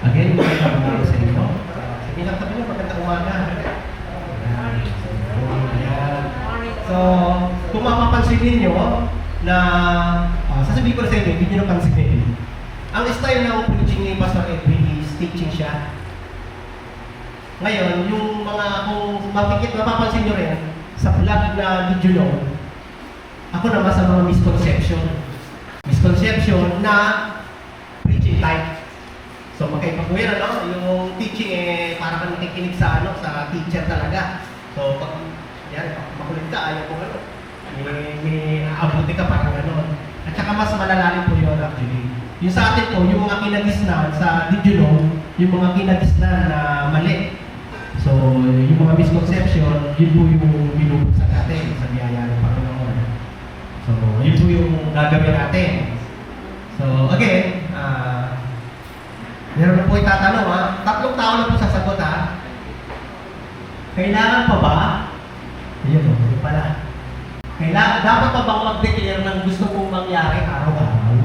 Again, magandang umaga sa inyo. Sige lang kami na, magandang umaga. So, kung mapapansin ninyo na, sasabihin ko na sa inyo, hindi nyo napansinin. Ang style ng preaching ni Pastor Edwin is teaching siya. Ngayon, yung mga, kung mapapansin nyo rin, sa vlog na video noon, ako naman sa mga misconception. Misconception na preaching type. So, magkaiba po yan, ano? Yung teaching, para kang nakikinig sa, sa teacher talaga. So, pag, yan, makulit ka, ayaw kong ano. May aabuti ka parang gano'n. At saka mas malalalim po yun actually. Yung sa atin po, yung mga kinagisnan sa video noon, yung mga kinagisnan na mali. So, yung mga misconception, yun po yung binubuksan natin sa biyaya ng Panginoon. So, yun po yung gagawin natin. So, again, meron na po itatanong ha. 3 tao na po sasagot ha. Kailangan pa ba? Ayun po, yun pala. Dapat pa bang mag-declare ng gusto kong mangyari araw-araw?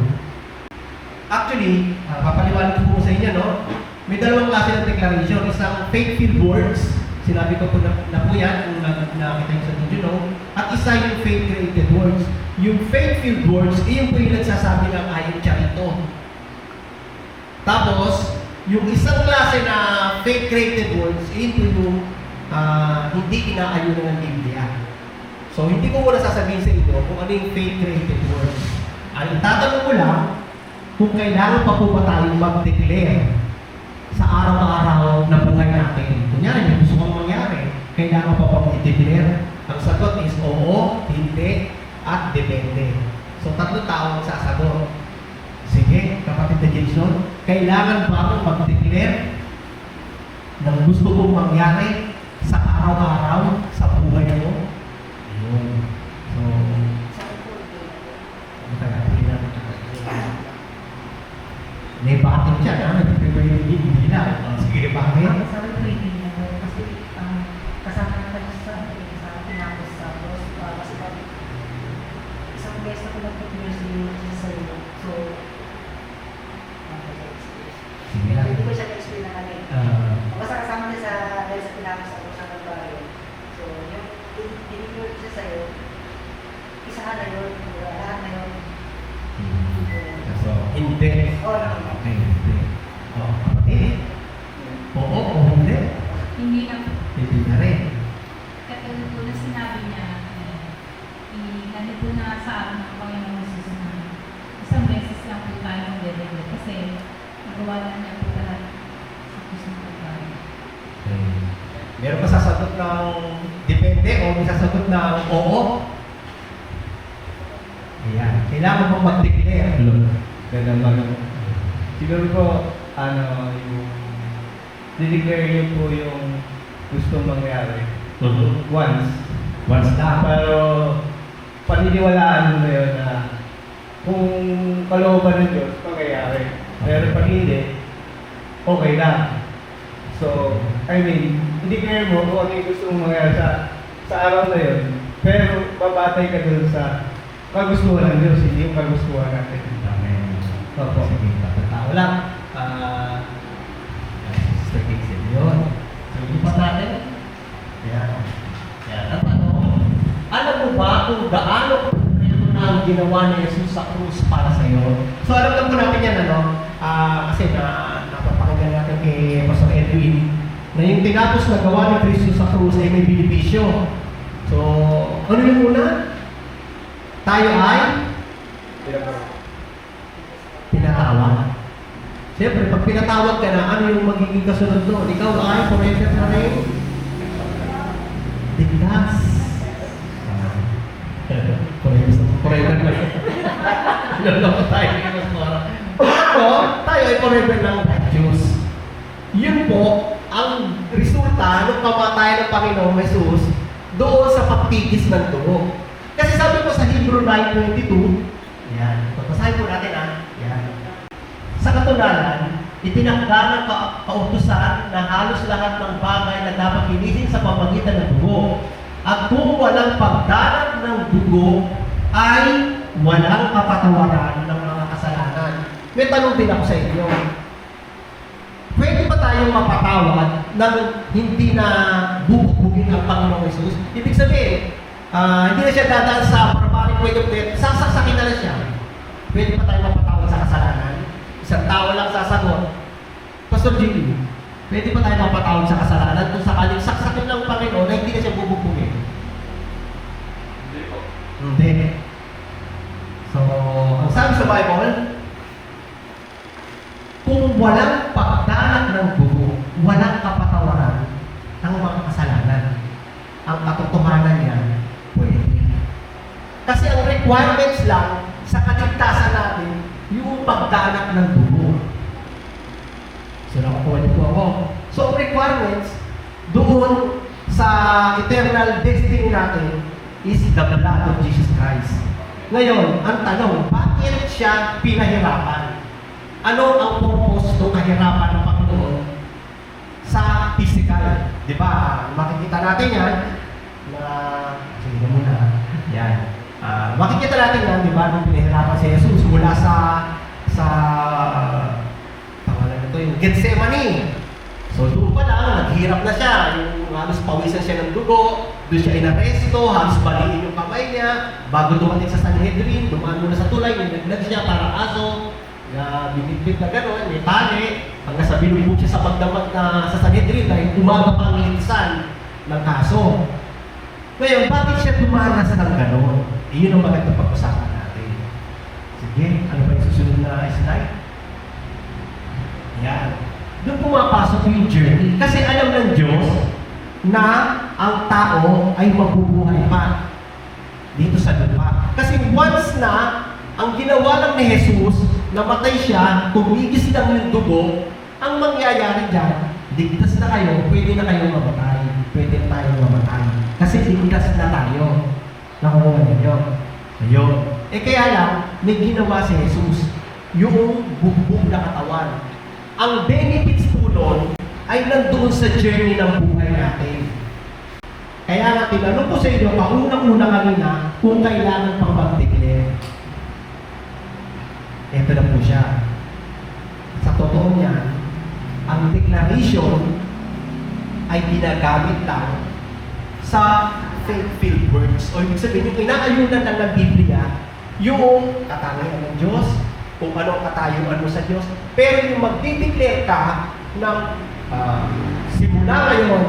Actually, papaliwanag ko po sa inyo, no? May dalawang klase ng declaration. Isang faith-filled words, sinabi ko po na po yan, kung nakita nyo sa video, no? At isa yung faith-created words. Yung faith-filled words, iyon po yung nagsasabi ng ayon charito. Tapos, yung isang klase na faith-created words, iyon po yung hindi inaayunan ng Biblia. So, hindi ko muna sasabihin sa inyo kung ano yung faith-created words. Ang tatanong ko lang, kung kailangan pa po ba tayong mag-declare sa araw-araw na buhay natin. Kunyari, may gusto kong mangyari, kailangan pa bang i-declare? Ang sagot is oo, hindi, at depende. So, 3 tao ang sasagot. Sige, kapatid na Jason, kailangan ba akong mag-declare ng gusto kong mangyari sa araw-araw sa buhay mo? So, ano kaya? May bakit siya, na? Nag-prepare yung hindi na. Sige, bakit? Sabi ko hindi na. Kasi kasama na tayo sa pinapos sa boss. Kasi pag isang beses na ko nag-prepare sa'yo. So, hindi ko siya na-explain na kami. Basta kasama na dahil sa pinapos sa boss sa nagbayo. So, yung dinipure siya sa'yo, isahan na yun, lahat na yun. So, hindi. Okay, hindi. Kapatid? Oo o hindi? Hindi na. Hindi na rin. Katulad po na sinabi niya, nandito po na sa araw ng Panginoon susunod. Isang beses lang po tayo magdedegre kasi nagawa na niya po lahat sa susunod tayo. Okay. Meron pa sasagot ng depende o may sasagot ng oo? Ayan. Kailangan mong mag-declare. Siguro po, yung dideclare niyo po yung gusto mangyari. Once na. Pero, paniniwalaan mo na yun na kung kalooban ng Diyos, mangyayari. Pero pag hindi, okay lang. So, i-declare mo kung ano yung gusto mong mangyari sa araw na yun. Pero, babatay ka dun sa kagustuhan ng Diyos, hindi yung kagustuhan natin. Amen. Opo. Sige, tao lang. Sister Kixel, yun. So, lipat natin. Yan. Yan. At alam mo ba kung gaano na ang ginawa ni Jesus sa krus para sa iyo? So, alam po natin yan, kasi napapakinggan natin kay Pastor Edwin na yung tinapos na gawa ni Cristo sa krus ay may benepisyo. So, ano yung una? Tayo ay pinatawag. Siyempre, pag pinatawag ka na, ano yung magiging kasunod doon? Ikaw ay forever na rin. Tignas. Forever na rin. Lalo tayo. Tayo ay forever ng Diyos. Yun po, ang resulta ng pamatayan ng Panginoong Jesus doon sa pagtigis ng dugo. Kasi sabi ko sa Hebrew 9:22, yan, babasahin po natin yan. Sa katunaran, itinakda ng kautusan na halos lahat ng bagay na dapat hinihin sa pamagitan ng dugo. At kung walang pagdalat ng dugo, ay walang kapatawaran ng mga kasalanan. May tanong din ako sa inyo. tayong mapatawad nang hindi na bubugbugin ang Panginoong Jesus? Ibig sabihin, hindi na siya dadaan sa barbaric way of death, sasaksakin na lang siya. Pwede pa tayong mapatawad sa kasalanan? Isang tao lang sasagot. Pastor Jimmy, pwede pa tayo mapatawad sa kasalanan kung sakaling saksakin ng Panginoon na hindi na siya bubugbugin? Hindi po. Hindi. So, ang sabi sa Bible, kung walang pagdanak ng dugo, walang kapatawaran ng mga kasalanan. Ang katotohanan niyan, pwede. Kasi ang requirements lang sa kaligtasan natin, yung pagdanak ng dugo. So, nakukuha niyo po ako. So, ang requirements doon sa eternal destiny natin is the blood of Jesus Christ. Ngayon, ang tanong, bakit siya pinahirapan? Ano ang purpose ng kahirapan ng Panginoon sa physical? Di ba? Makikita natin yan na, sige muna, yan. Makikita natin yan, di ba, nung pinahirapan si Jesus mula sa pangalan nito, yung Gethsemane. So doon pa lang, naghirap na siya, yung halos pawisan siya ng dugo, doon siya inaresto, halos baliin yung kamay niya, bago dumating sa Sanhedrin, dumaan muna sa tulay, nilaglag siya para aso, na binibig na gano'n, may tali, hanggang sa binubog siya sa pagdamag na sa Sanhedrin dahil umaga pang linsan ng kaso. Ngayon, bakit siya dumanas ng gano'n? Iyon ang magandang pag-usapan natin. Sige, ano ba yung susunod na slide? Yan. Doon pumapasok yung journey. Kasi alam ng Diyos na ang tao ay mabubuhay pa dito sa lupa. Kasi once na ang ginawa lang ni Jesus, namatay siya, tumigis lang yung dugo, ang mangyayari dyan, ligtas na kayo, pwede na kayo mamatay. Pwede tayo mamatay. Kasi ligtas na tayo. Nakuha ninyo. Ayun. Kaya lang, may ginawa si Jesus, yung bugbog na katawan. Ang benefits po nun ay nandoon sa journey ng buhay natin. Kaya nga tinanong ko sa inyo, paunang-una kanina, kung kailangan pang mag-declare. Ito na po siya. Sa totoo niyan, ang declaration ay ginagamit lang sa faith-filled words. O ibig sabihin, yung inaayunan lang ng Biblia, yung katangian ng Diyos, kung ano ang katayuan mo sa Diyos. Pero yung magdi-declare ka ng simula ngayon,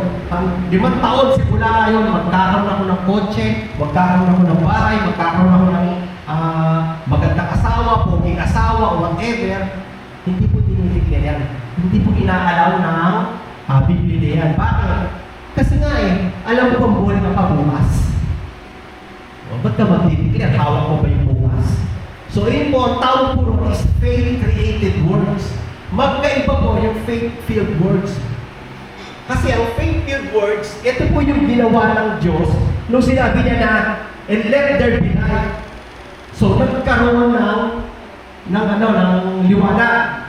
5 taon simula ngayon, magkakaroon ako ng kotse, magkakaroon ako ng bahay, magkakaroon ako ng magandang asawa, poging asawa, o whatever, hindi po dinideclare yan. Hindi po inaalaw ng Biblia yan. Bakit? Kasi nga alam mo kung buhay ka pa bukas. O, ba't ka magdideclare? Hawak mo ba yung bukas? So, yun po, ang tawag po is faith-created words. Magkaiba po yung faith-filled words. Kasi ang faith-filled words, ito po yung ginawa ng Diyos nung sinabi niya na, and let there be light. So, nagkaroon ng liwanag.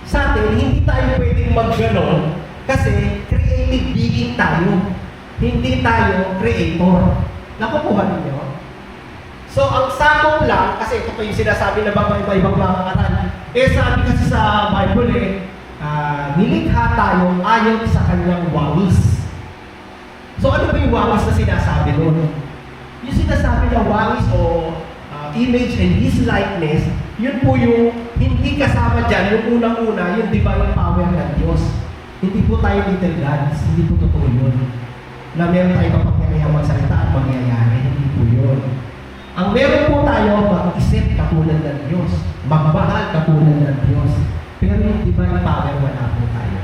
Sa atin, hindi tayo pwedeng mag-ganon kasi creative being tayo. Hindi tayo creator. Nakukuha ninyo? So, ang sakop lang, kasi ito pa yung sinasabi na ibang mga aral. Sabi kasi sa Bible nilikha tayo ayon sa kanyang wangis. So, ano ba yung wangis na sinasabi doon? Yung sinasabi na wangis o image and His likeness, yun po yung hindi kasama dyan, yung unang-una, yung divine power ng Diyos. Hindi po tayo little gods, hindi po totoo yun. Na meron tayo kapangyarihang magsalita at mangyayari, hindi po yun. Ang meron po tayo, mag-isip katulad ng Diyos, magmahal katulad ng Diyos. Pero yung divine power, wala po tayo.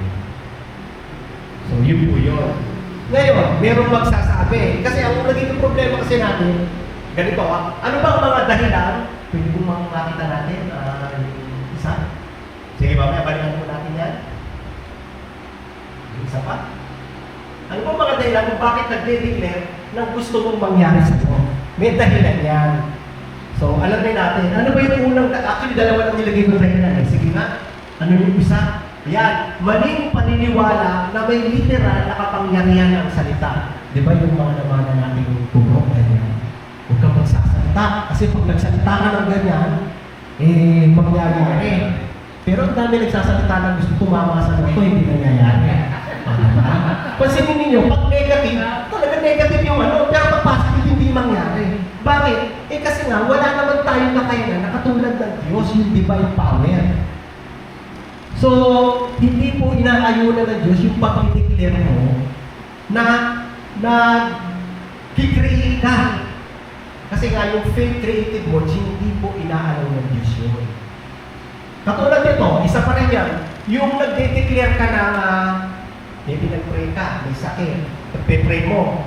So, yun po yun. Ngayon, merong magsasabi, kasi ang naging problema kasi natin, ganito ano ba ang mga dahilan? Pwede kong makita natin yung isa. Sige ba, may balikan po natin yan. Yung isa pa. Ano ba ang mga dahilan kung bakit nagde-declare ng gusto mong mangyari sa iyo? May dahilan yan. So, alam natin. Ano ba yung unang, actually dalawa lang nilagay ko dahilan. Sige nga, ano yung isa? Yan, maling paniniwala na may literal na kapangyarihan ng salita. Di ba yung mga namana natin turok? Huwag kang magsasalita. Kasi pag nagsalita ka ng ganyan, mangyayari. Pero ang dami nagsasalita ng gusto tumama sa ito, hindi nangyayari. Pansinin ninyo, pag negative, talaga negative yung ano, pero pag positive, hindi mangyari. Bakit? Kasi nga, wala naman tayong kakayanan na katulad ng Diyos, yung divine power. So, hindi po inaayunan ng Diyos yung pag-declare mo na kikreate ka. Kasi nga, yung faith creative words, hindi po inaalaw ng Diyos yun. Katulad nito, isa pa rin yan, yung nagde-declare ka na may pinag-pray ka, may sakit, nagpe-pray mo,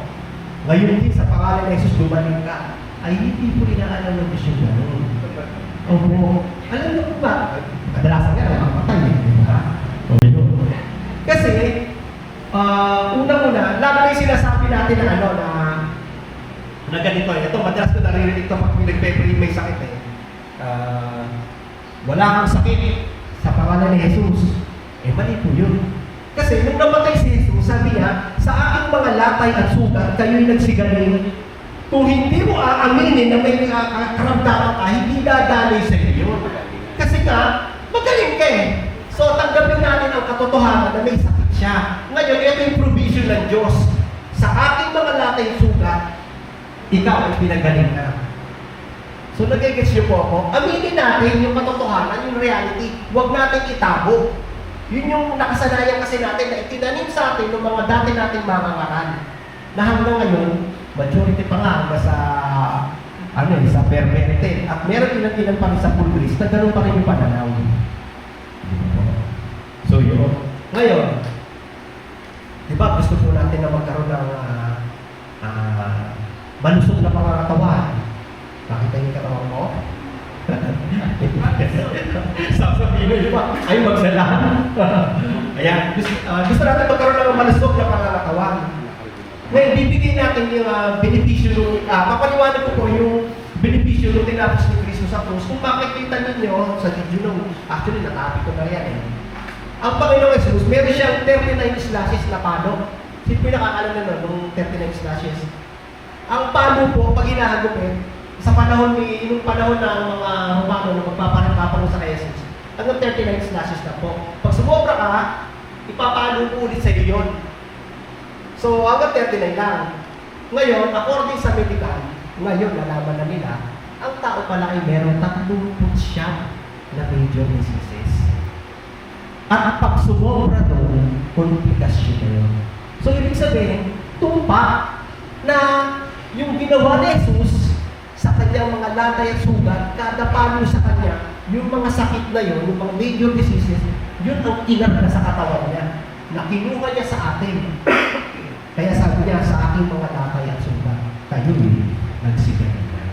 ngayon din sa pangalan ng Jesus, gumaling ka, ay hindi po inaalaw ng Diyos yun gano'n. Opo. Alam niyo po ba? Kadalasan nga, nakapatay eh. Di ba? Kasi, unang-una, lalo na yung sinasabi natin na ano, na ganito eh. Ito, madalas ko naririnig ito pag nagpe-pray may sakit eh. Wala kang sakit sa pangalan ni Jesus. Eh, mali po yun. Kasi nung namatay si Jesus, sabi niya, sa aking mga latay at sugat, kayo'y nagsigaling. Kung hindi mo aaminin na may karamdaman ka, hindi dadaloy sa iyo. Kasi nga, magaling ka eh. So, tanggapin natin ang katotohanan na may sakit siya. Ngayon, ito yung provision ng Diyos. Sa aking mga latay at sugat, ikaw ay pinagaling na. So, nag-gets niyo po ako? Aminin natin yung katotohanan, yung reality. Huwag natin itago. Yun yung nakasanayan kasi natin na itinanim sa atin ng mga dati nating mga ngaral. Na hanggang ngayon, majority pa nga sa perverted. At meron ilang pa rin sa full grace na ganoon pa rin yung pananaw. So yun. Ngayon, di ba gusto po natin na magkaroon ng malusog na pangangatawan. Nakita yung katawan mo? Sasabihin mo, di ba? Ay, magsalahan. Ayan, gusto natin magkaroon ng malusog na pangangatawan. Ngayon, bibigyan natin yung benepisyo ng, papaliwanag ko po yung benepisyo ng tinapos ni Cristo sa krus. Kung makikita ninyo sa video nung, actually, natabi ko na yan eh. Ang Panginoong Jesus, meron siyang 39 slashes na palo. Sino po nakakalam na nung 39 slashes? Ang palo po, pag hinahagupin, sa panahon nung panahon ng mga Romano na magpapanagpapano sa kay Jesus, hanggang 39 slashes na po. Pag sumobra ka, ipapalo po ulit sa iyo yun. So, hanggang 39 lang. Ngayon, according sa medical, ngayon nalaman na nila, ang tao pala ay meron 30 na major diseases. At pag sumobra doon, komplikasyon na yun. So, ibig sabihin, tumpa na yung ginawa ni Jesus sa kanyang mga latay at sugat, kada palo sa kanya, yung mga sakit na yun, yung mga major diseases, yun ang inarga sa katawan niya. Na kinuha niya sa atin. Kaya sabi niya sa aking mga latay at sugat, kayo'y nagsigaling na.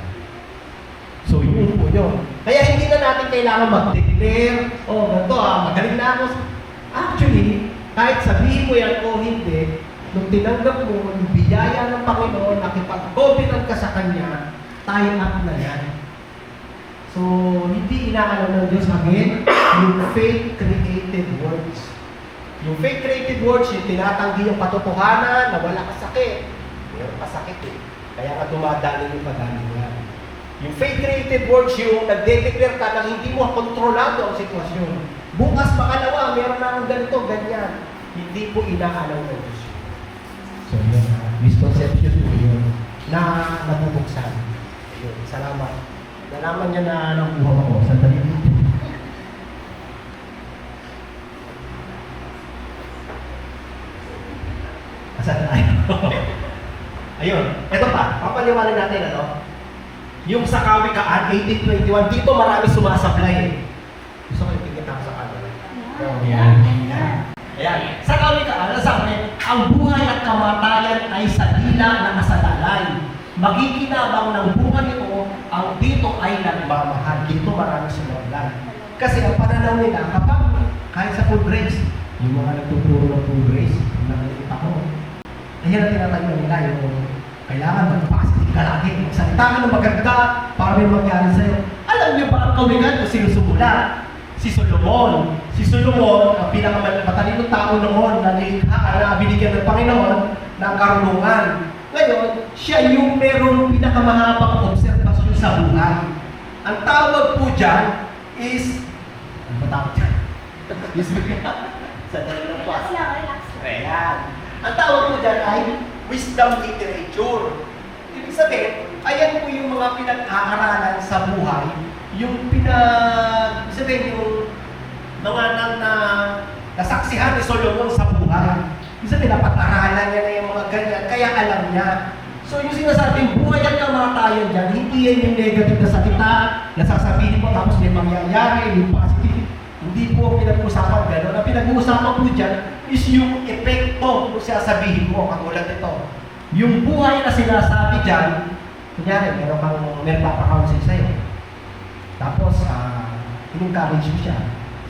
So yun po yun. Kaya hindi na natin kailangan mag-declare, ganito magaling na ako. Actually, kahit sabihin mo yan o hindi, nung tinanggap mo yung biyaya ng Panginoon, nakipag-covenant ka sa Kanya, tie up na yan. So, hindi inaalam ng Diyos again, yung faith-created words. Yung faith-created words, yung tinatanggi yung katotohanan na wala ka sakit. Mayroon ka sakit eh. Kaya nga dumadali yung pagalingan. Yung faith-created words, yung nagde-declare ka na hindi mo kontrolado ang sitwasyon. Bukas makalawa, meron na akong ganito, ganyan. Hindi po inaalaw ng Diyos. So yun, misconception po yun na nabubuksan. Yun, salamat. Nalaman niya na nakuha ko sa dali. Asan tayo? Ayun, eto pa, papaliwanag natin yung sa Kawikaan 18:21, dito marami sumasablay eh. Gusto ko yung tingin ako sa camera. Ayan. Ayan. Sa Kawikaan, sabi, ang buhay at kamatayan ay sa dila na kasalalay. Magiginabang ng buhay ito, ang dito ay nagmamahal. Dito marami sumablay. Kasi ang pananaw nila, kapag kahit sa full grace, yung mga nagtuturo ng full grace, nakikita ko, ayan ang tinatayo nila, yung kailangan magpakasitin ka lagi. Magsalita ka ng maganda para may mangyari sa'yo. Alam niyo ba ang Kawikaan kung sino sumula? Si Solomon. Si Solomon, ang pinakamatalino tao noon na binigyan ng Panginoon ng karunungan. Ngayon, siya yung merong pinakamahabang obserbasyon sa buhay. Ang tawag po dyan is, ano ba tawag dyan? Excuse me. Sandali lang po. Relax lang, relax lang. Ayan. Ang tawag po dyan ay wisdom literature. Ibig sabihin, ayan po yung mga pinag-aaralan sa buhay, yung sabihin yung mga nasaksihan ni Solomon sa buhay. Ibig sabihin, napag-aralan niya na yung mga ganyan, kaya alam niya. So yung sinasabing buhay at kamatayan dyan, hindi yan yung negative na salita, nasasabihin mo tapos may mangyayari, yung positive. Hindi po pinag-uusapan gano'n. Ang pinag-uusapan po dyan is yung epekto kung sasabihin mo, katulad nito. Yung buhay na sinasabi dyan, kunyari, may papakounsel sa'yo. Tapos, in-encourage mo siya.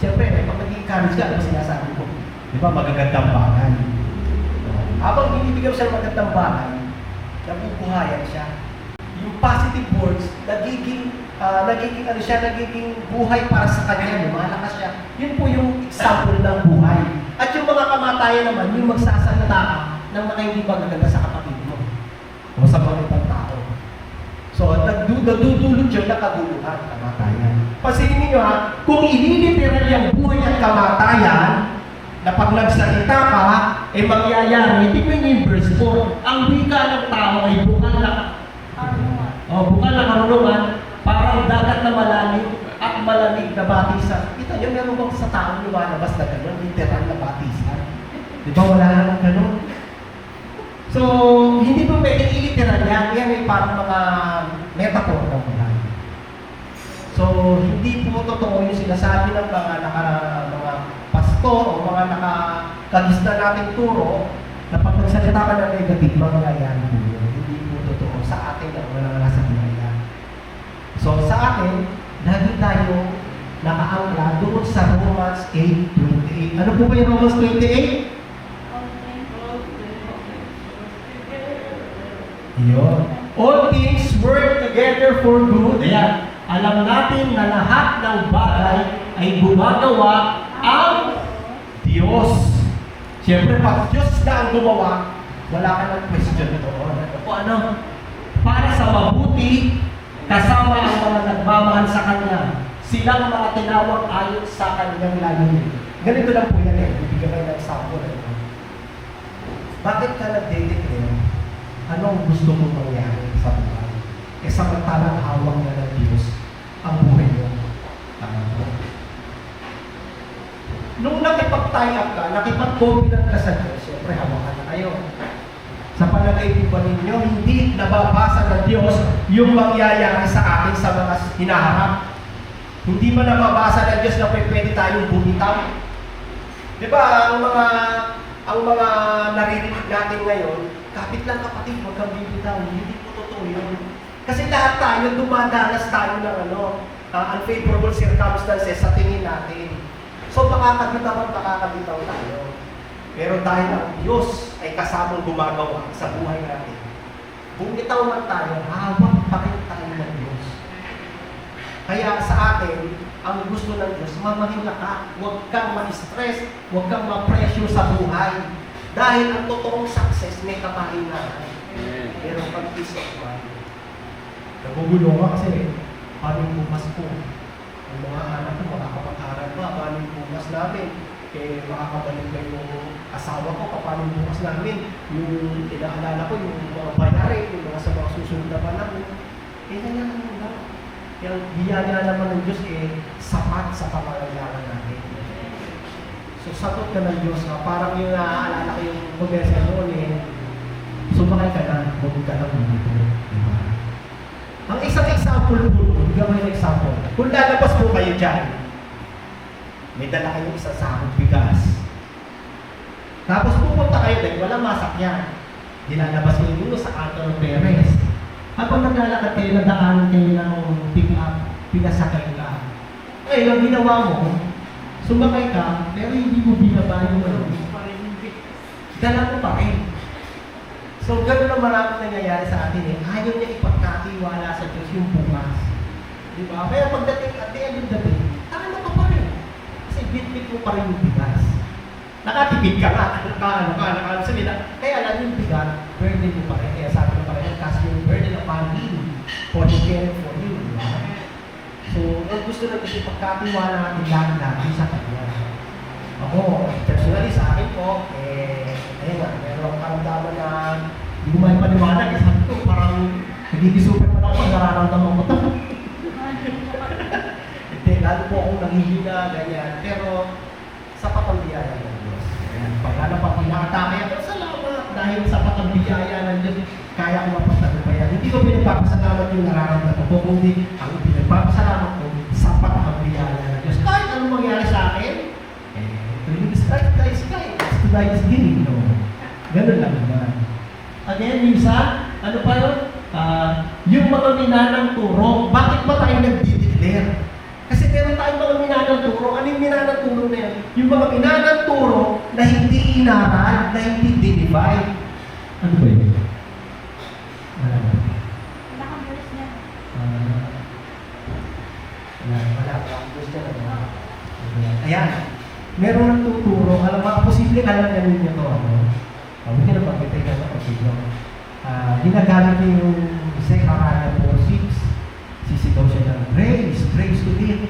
Siyempre, pag nag-encourage ka, ano ba sinasabi mo? Di ba, magagandang bagay. Habang binibigyan mo siya ng magandang bagay, nabubuhayan siya. Yung positive words, nagiging buhay para sa kanya, lumalakas siya. Yun po yung example ng buhay. At yung mga kamatayan naman, yung magsasalita ka ng mga hindi magaganda sa kapatid mo o sa mga ibang tao. So, nagdudulot yun na kaguluhan, kamatayan. Pasinin niyo ha, kung ililiteral yung buhay at kamatayan, na pag nagsalita ka, mangyayari, tingnan niyo yung verse 4. Ang wika ng tao ay bukal na karunungan, parang dagat na malalim at malamig na batisan. Kita niyo, meron bang sa tao lumalabas na gano'n, literal na batisan? Di ba wala naman gano'n? So, hindi po pwedeng iliteral yan. Yan ay parang mga metaphor ng buhay. So, hindi po totoo yung sinasabi ng mga pastor o mga nakakagisna nating turo na pag nagsalita ka ng negative, mangyayari po yun. Hindi po totoo sa atin ang wala nasa buhay yan. So, sa atin, lagi tayo nakaangla doon sa Romans 8:28. Ano po ba yung Romans 28? Yun. All things work together for good. Ayan. Alam natin na lahat ng bagay ay gumagawa ang Diyos. Siyempre, pag Diyos na ang gumawa, wala ka ng question doon. Ano? Para sa mabuti, kasama ang mga nagmamahal sa Kanya. Silang mga tinawag ayon sa Kanyang layunin. Ganito lang po yan eh. Bibigyan kayo ng example. Bakit ka nag-declare? Anong gusto mong mangyari sa buhay? Samantalang hawak na ng Diyos ang buhay mo. Nung nakipag-tie up ka, nakipag-covenant ka sa Diyos, siyempre hawakan na kayo. Sa palagay po ba ninyo, hindi nababasa ng Diyos yung mangyayari sa atin sa mga hinaharap. Hindi ba nababasa ng Diyos na pwede tayong bumitaw? Di ba, ang mga naririnig natin ngayon, kapit lang kapatid, huwag kang bibitaw. Hindi po totoo yun. Kasi lahat tayo, dumadanas tayo ng unfavorable circumstances sa tingin natin. So, makakabitaw tayo. Pero dahil ang Diyos ay kasamang gumagawa sa buhay natin, bumitaw man tayo, hawak pa rin tayo ng Diyos. Kaya sa atin, ang gusto ng Diyos, mamahila ka. Huwag kang ma-stress, huwag kang ma-pressure sa buhay. Dahil ang totoong success may kamahingan. Pero pag peace of mind, nagugulo ka kasi, paano yung bukas ko? Ang mga anak ko, makakapag-aral ba? Paano yung bukas namin? Makakabalik ba yung asawa ko? Paano yung bukas namin? Yung inaalala ko, yung mga bayarin, yung mga sa mga susunod na panahon. Ganyan lang ba? Yung biyaya naman ng Diyos sapat sa pangangailangan natin. So, sagot ka ng Diyos na parang yung naaalala ko yung commercial noon sumakay ka na, huwag ka na dito. Diba? Ang isang example po, bigyan mo yung example. Kung lalabas po kayo dyan, may dala kayong isang sakong bigas. Tapos pupunta kayo dahil walang masakyan. Dinalabas kayo dito sa Anton Perez. Habang naglalakad kayo, nadaanan kayo ng pick-up, pinasakay ka. Ngayon, ang ginawa mo, sumakay ka, pero hindi mo binaba yung dala mo pa rin. So, gano'n ang maraming nangyayari sa atin Ayaw niya ipagkatiwala sa Diyos yung bukas. Di ba? Kaya pagdating at the end of the day, tama ka pa rin. Kasi bit-bit mo pa rin yung bigas. Nakatipid ka nga, nakasalita. Kaya lang yung bigat, burden mo pa rin. Kaya sabi ko pa rin, kasi yung burden upon him, for the care for you. Diba? So, ang gusto na kasi pagkatiwala natin lagi sa Kanya. Ako, personally sa akin po, ayun nga, meron akong karamdaman na hindi ko may paliwanag. Sabi ko, parang nagigisupan pa ako pag nararamdaman ko ito. Hindi, lalo po akong nanghihina, ganyan. Pero, sapat ang biyaya ng Diyos. Ayan, pag ano pa pinakatake ako, salamat. Dahil sapat ang biyaya ng Diyos, kaya ko mapagtagumpayan. Hindi ko pinagpapasalamat yung nararamdaman ko, kundi ang pinagpapasalamat ko, sapat ang biyaya ng Diyos. Kahit anong mangyari sa akin, to the sky, it's to thy is giving, no? Ganun lang naman. Again, minsan, ano pa yun? Yung mga minanang turo, bakit ba tayo nag-declare? Kasi meron tayong mga minanang turo. Ano yung minanang turo na yan? Yung mga minanang turo na hindi inaral, na hindi dinified. Ano ba yun? Wala kang verse niya. Wala. Gusto na. Ayan. Meron ng tuturo. Alam mo, posible alam na ninyo ito. Hindi na pagkitay ka na pagkito. Ginagamit niyo yung Zechariah 4:6. Sisigaw siya ng grace to thee.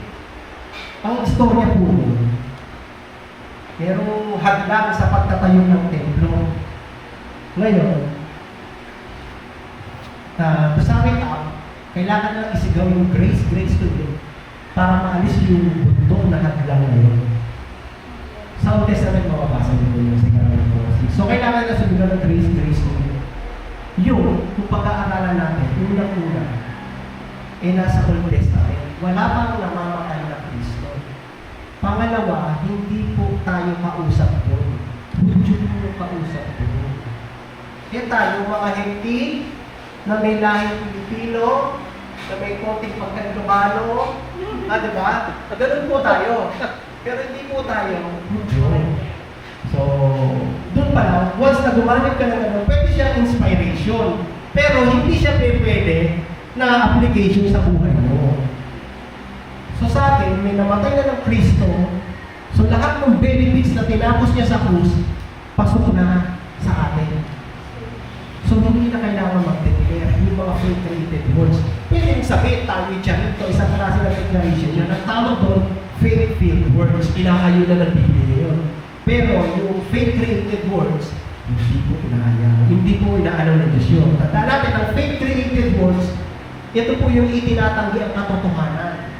Ang istorya po, merong hadlang sa pagtatayo ng templo. Ngayon, to sum it up, kailangan na isigaw yung grace to thee para maalis yung bundok na hadlang ngayon. Sa Old Testament, mababasa nyo yung Zechariah 4:6. So, kailangan na sumigaw ng grace to thee. Yung, kung pag-aaralan natin, unang-una, nasa Old Testament, wala pang namamatay na Kristo. Pangalawa, hindi po tayo kausap po. Hudyo po yung kausap po. Kaya tayo, mga Hentil, na may lahing Pilipino, na may konting pagkandumalo, diba? Ganun po tayo. Pero hindi po tayo Hudyo. So, doon pa lang, once na gumamit ka ng ano, pwede siya inspiration. Pero hindi siya pwede na application sa buhay mo. So sa atin, may namatay na ng Kristo. So lahat ng benefits na tinapos niya sa krus, pasok na sa atin. So hindi na kailangan mag-declare yung mga faith-related words. Pwede yung sabihin, tayo dyan, ito, isang klase ng declaration yun. Ang tawag doon, faith-filled words. Inaayo na ng Biblia yun. Pero yung faith-created words, hindi po inaaya. Hindi po inaalaw ng Diyos yun. Tandaan natin, ang faith-created words, ito po yung itinatanggi ang katotohanan.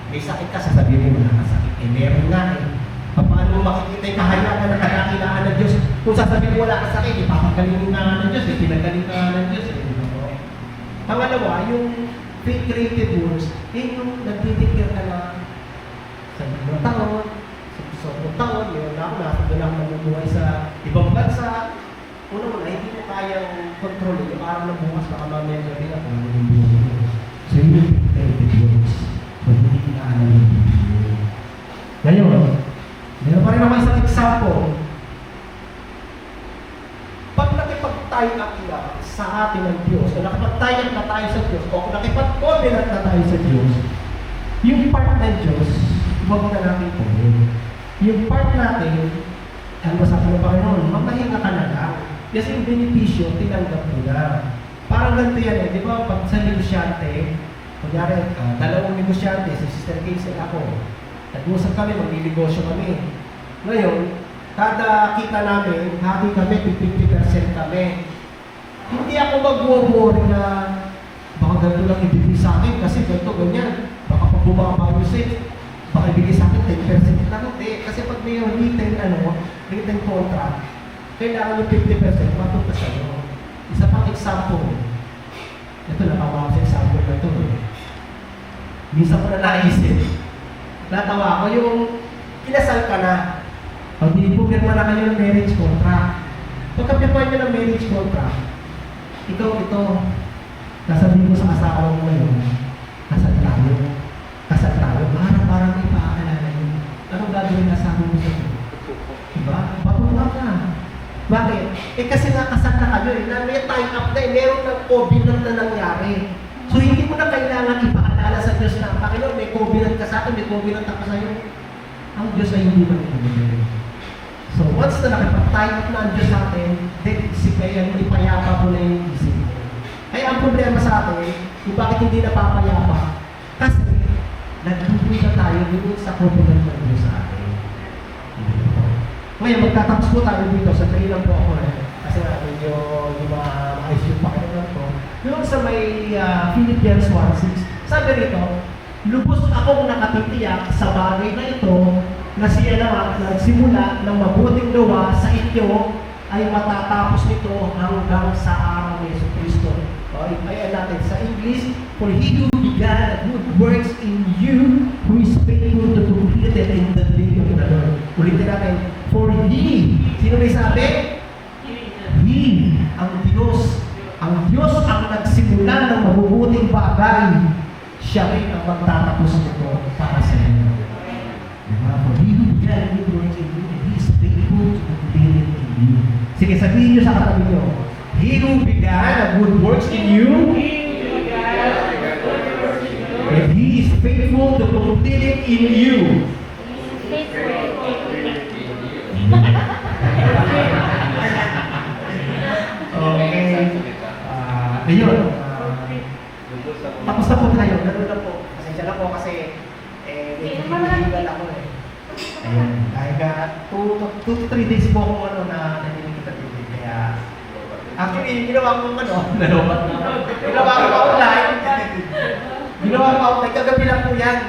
May sakit ka, sasabihin mo na kasakit. Meron nga eh. Paano mo makikita yung kahayagan na kadakilaan ng Diyos? Kung sasabihin mo wala kasakit, ipapagaling nga ng Diyos, pinagaling ka ng Diyos. Pangalawa, yung faith-created words, yung nagdidikir ka na sa mga taon, sa mga taon, yun ako na ako namumuhay sa ibang bansa. Una-una, hindi mo kayang kontrolin yung araw na bukas, baka mamaya gabi ako yung buhay mo. So yun yung faith-created words. So hindi kinaanan yung Biblia. Ngayon, meron pa rin naman isang example. Pag nakipag-tie up na sa atin ng Diyos, o nakipag-tie up na tayo sa Diyos, o nakipag-covenant na tayo sa Diyos, yung part ng Diyos, huwag na natin po. Yung part natin, ano ba sabi ng Panginoon? Mamahinga ka na lang. Kasi yung benepisyo, tinanggap mo na. Parang ganito yan eh, di ba? Pag sa negosyante, kunyari, dalawang negosyante, si Sister Casey ako, nag-usap kami, magnilnegosyo kami. Ngayon, kada kita namin, happy kami, 50% kami. Hindi ako mag-worry na baka ganito lang ibigay sa akin kasi ganito, ganyan. Baka pag bumaba yung sales, baka ibigay sa akin 10% lang. Hindi. Kasi pag may written contract, kailangan yung 50% matuto sa iyo. Isa pang example. Ito, natawa ko sa example na ito. Minsan ko na naisip. Natawa ko yung kinasal ka na. Pag pinipirma na kayo ng marriage contract. Pagka pinipirma nyo ng marriage contract, ito, nasabihin mo sa asawa mo ngayon, kasal tayo, parang may paaalala yun. Anong gagawin na asawa mo sa iyo? Diba? Patuwa ka. Bakit? Kasi nakasal na kayo na may time up na meron ng covenant na nangyari. So hindi mo na kailangan ipaalala sa Diyos na, Panginoon, may covenant ka sa akin, may covenant ako sa iyo. Ang Diyos ay hindi manipulate. So once na nakipag-time up na ang Diyos sa atin, then isip kaya ipayapa mo na yung isip mo. Kaya ang problema sa atin, kung bakit hindi napapayapa, kasi nagdududa tayo dun sa covenant ng Diyos sa atin. Ngayon, magtatapos po tayo dito. Sa lang po ako kasi nga medyo di ba maayos yung pakiramdam ko. Yung sa may Philippians 1:6, sabi rito, lubos akong nakatitiyak sa bagay na ito na siya naman nagsimula ng mabuting gawa sa inyo ay matatapos nito hanggang sa araw ni Yesu Cristo. Ayan natin sa English, for he who began good works in you, who is faithful to complete it in the day of the Lord. Ulitin natin, for he, sino may sabi? He, ang Diyos. Ang Diyos ang nagsimula ng mabubuting bagay. Siya rin ang magtatapos nito para sa inyo. Diba? For he who began good works in you, he is faithful to complete it in you. Sige, sabihin niyo sa katabi niyo, he who began a good works in you, and he is faithful to complete it in you. Okay. Ayun. Tapos na po tayo. Ganun na po. Pasensya na po kasi medyo hinihigal ako eh. Ayun. Dahil 2 to 3 days po ako na naninig kita dito. Kaya actually, ginawa ko nalobat na. Ginawa ko online. Ginawa ko online. Kagabi lang po yan.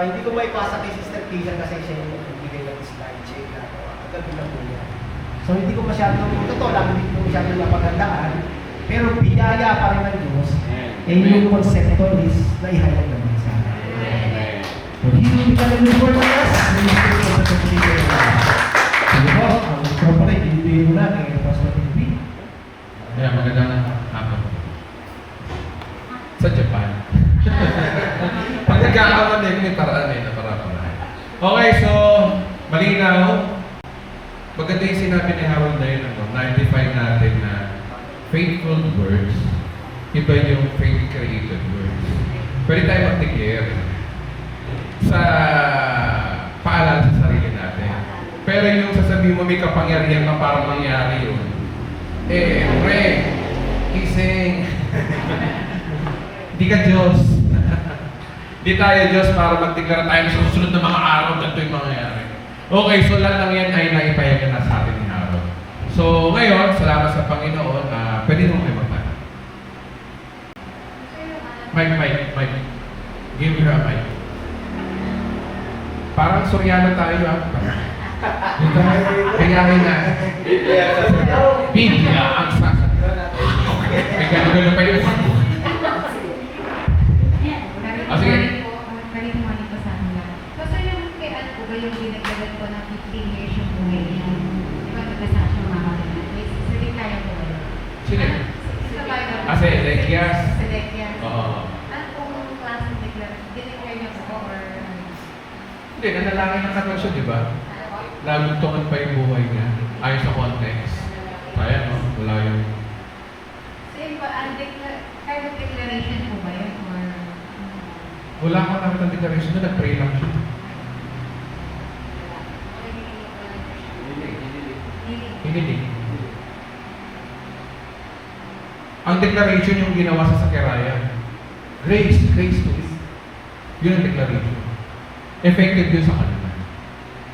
Hindi ko maipasa kay Sister Keisha kasi siya yung nagbigay ng slide check na kagabi lang po yan. So hindi ko masyadong, totoo lang, hindi ko masyadong napagandaan. Pero biyaya pa rin ng Diyos. Eh yung konsepto is naihayag naman sa akin. So hindi ka na yung word us. Hindi ko sa pagkakita. Sige po, ang microphone ay ibigay mo na kay Pastor TV. Yeah, magandang hapon. Sa Japan. Pag nagkakaroon may paraan na para. Okay, so malinaw. Maganda yung sinabi ni Harold na yun, na-identify natin na faithful words, iba yung faith-created words. Pwede tayo mag-declare sa paalala sa sarili natin. Pero yung sasabihin mo may kapangyarihan ka para mangyari yun, pray, kising, di ka Diyos. Di tayo Diyos para mag-declare tayo sa susunod na mga araw ganito yung mangyayari. Okay, so lahat ng yan ay naipayagan na sa atin ni Harold. So ngayon, salamat sa Panginoon, pwede naman kayo magtanong. Mike. Give her a mic. Parang Suryano tayo, Dito, kayahin na. Biblia ang sasabi. May gano'n pa yun. Sige. Kanina mo ko sa akin lang. So yung kay ano po ba yung ginagawa ko ng 15 years yung buhay niya? Di ba nagkasa siya mga kanina? Sige kaya po ba yun? Sino? Sa Bible. Sa Ezekias? Sa Ezekias. Oo. Ano pong klaseng declaration? Dineclare niya po or Hindi, nanalangin ng katawan siya, di ba? Laluntungan pa yung buhay niya. Ayon sa context. Kaya, no? Wala yung... So yun ba, kind of declaration po ba yun? Or... Wala akong nakita ng declaration doon, nag-pray lang siya. Hinilig. Ang declaration yung ginawa sa Sakaraya. Grace to it. Yun ang declaration. Effective yun sa kanila.